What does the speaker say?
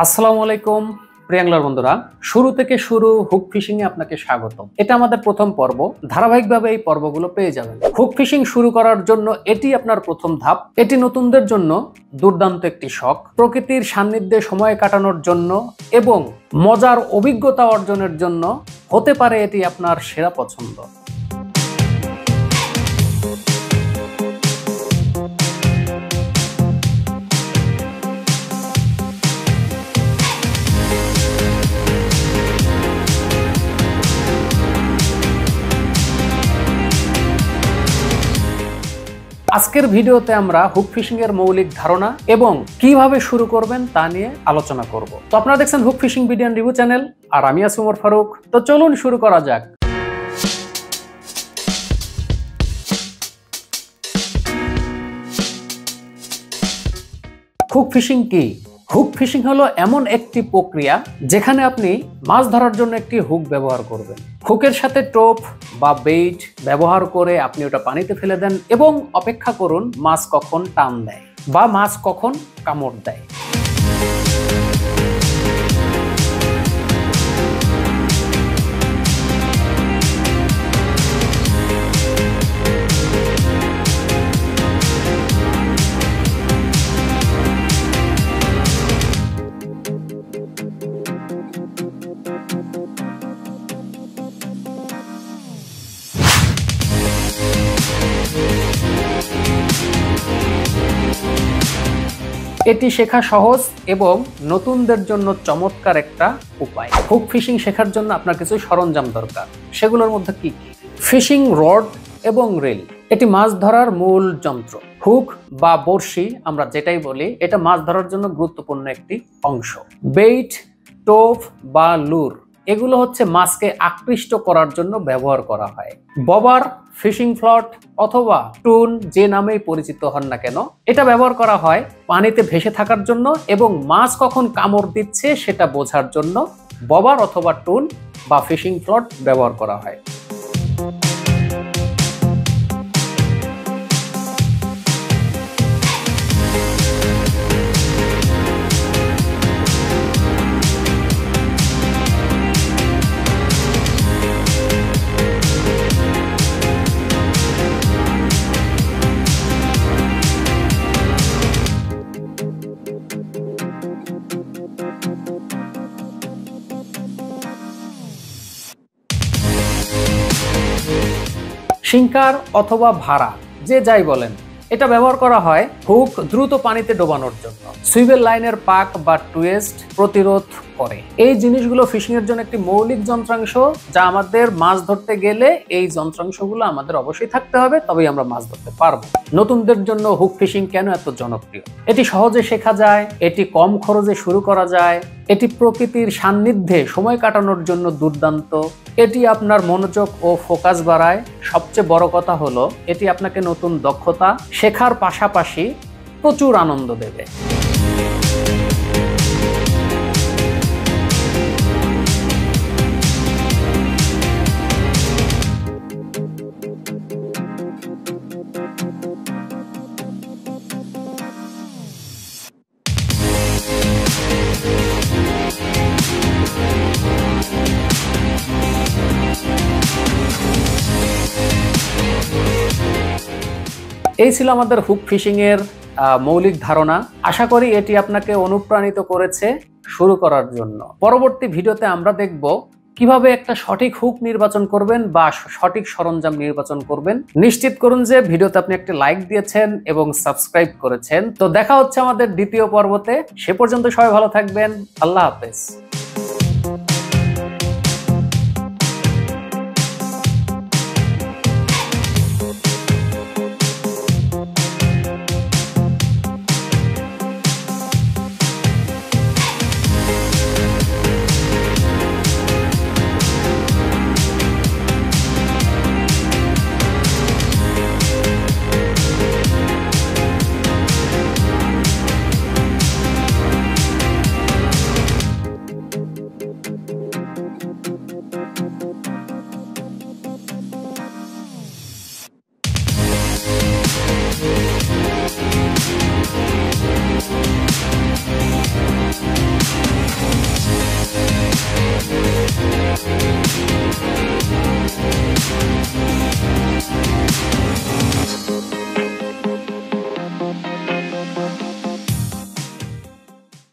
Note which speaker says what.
Speaker 1: আসসালামু আলাইকুম প্রিয়াংলার বন্ধুরা, শুরু থেকে শুরু হুক ফিশিং এ আপনাকে স্বাগতম। এটা আমাদের প্রথম পর্ব। ধারাবাহিকভাবে এই পর্বগুলো পেয়ে যাবেন। হুক ফিশিং শুরু করার জন্য এটি আপনার প্রথম ধাপ। এটি নতুনদের জন্য দুর্দান্ত একটি শখ। প্রকৃতির সান্নিধ্যে সময় কাটানোর জন্য এবং মজার অভিজ্ঞতা অর্জনের জন্য হতে পারে এটি আপনার সেরা পছন্দ। আজকের ভিডিওতে আমরা হুক ফিশিং এর মৌলিক ধারণা এবং কিভাবে শুরু করবেন তা নিয়ে আলোচনা করব। তো আপনারা দেখছেন hook fishing video and review channel, আর আমি আছি ওমর ফারুক। তো চলুন শুরু করা যাক। হুক ফিশিং কি? হুক ফিশিং হলো এমন একটি প্রক্রিয়া যেখানে আপনি মাছ ধরার জন্য একটি হুক ব্যবহার করবেন। হুকের সাথে টোপ বা বেইট ব্যবহার করে আপনি ওটা পানিতে ফেলে দেন এবং অপেক্ষা করুন মাছ কখন টান দেয় বা মাছ কখন কামড় দেয়। এটি শেখা সহজ এবং নতুনদের জন্য চমৎকার একটা উপায়। হুক ফিশিং শেখার জন্য আপনার কিছু সরঞ্জাম দরকার। সেগুলোর মধ্যে কি কি? ফিশিং রড এবং রেল, এটি মাছ ধরার মূল যন্ত্র। হুক বা বড়শি আমরা যেটাই বলি, এটা মাছ ধরার জন্য গুরুত্বপূর্ণ একটি অংশ। বেইট, টোপ বা লুর, এগুলো হচ্ছে মাছকে আকৃষ্ট করার জন্য ব্যবহার করা হয়। ববার, ফিশিং ফ্লট অথবা টুন যে নামেই পরিচিত হন না কেন, এটা ব্যবহার করা হয় পানিতে ভেসে থাকার জন্য এবং মাছ কখন কামড় দিচ্ছে সেটা বোঝার জন্য ববার অথবা টুন বা ফিশিং ফ্লট ব্যবহার করা হয়। সিঙ্কার অথবা ভাড়া, যে যাই বলেন, এটা ব্যবহার করা হয় হুক দ্রুত পানিতে ডোবানোর জন্য। সুইভেল লাইনের পাক বা টুইস্ট প্রতিরোধ করে। এই জিনিসগুলো ফিশিং এর জন্য একটি মৌলিক যন্ত্রাংশ, যা আমাদের মাছ ধরতে গেলে এই যন্ত্রাংশগুলো আমাদের অবশ্যই থাকতে হবে, তবেই আমরা মাছ ধরতে পারবো। নতুনদের জন্য হুক ফিশিং কেন এত জনপ্রিয়? এটি সহজে শেখা যায়, এটি কম খরচে শুরু করা যায়, এটি প্রকৃতির সান্নিধ্যে সময় কাটানোর জন্য দুর্দান্ত, এটি আপনার মনোযোগ ও ফোকাস বাড়ায়। সবচেয়ে বড় কথা হলো এটি আপনাকে নতুন দক্ষতা শেখার পাশাপাশি প্রচুর আনন্দ দেবে। এই ছিল আমাদের হুক ফিশিং এর মৌলিক ধারণা। আশা করি এটি আপনাকে অনুপ্রাণিত করেছে শুরু করার জন্য। পরবর্তী ভিডিওতে আমরা দেখব কিভাবে একটা সঠিক হুক নির্বাচন করবেন বা সঠিক সরঞ্জাম নির্বাচন করবেন। নিশ্চিত করুন যে ভিডিওতে আপনি একটা লাইক দিয়েছেন এবং সাবস্ক্রাইব করেছেন। তো দেখা হচ্ছে আমাদের দ্বিতীয় পর্বতে। সে পর্যন্ত সবাই ভালো থাকবেন। আল্লাহ হাফেজ।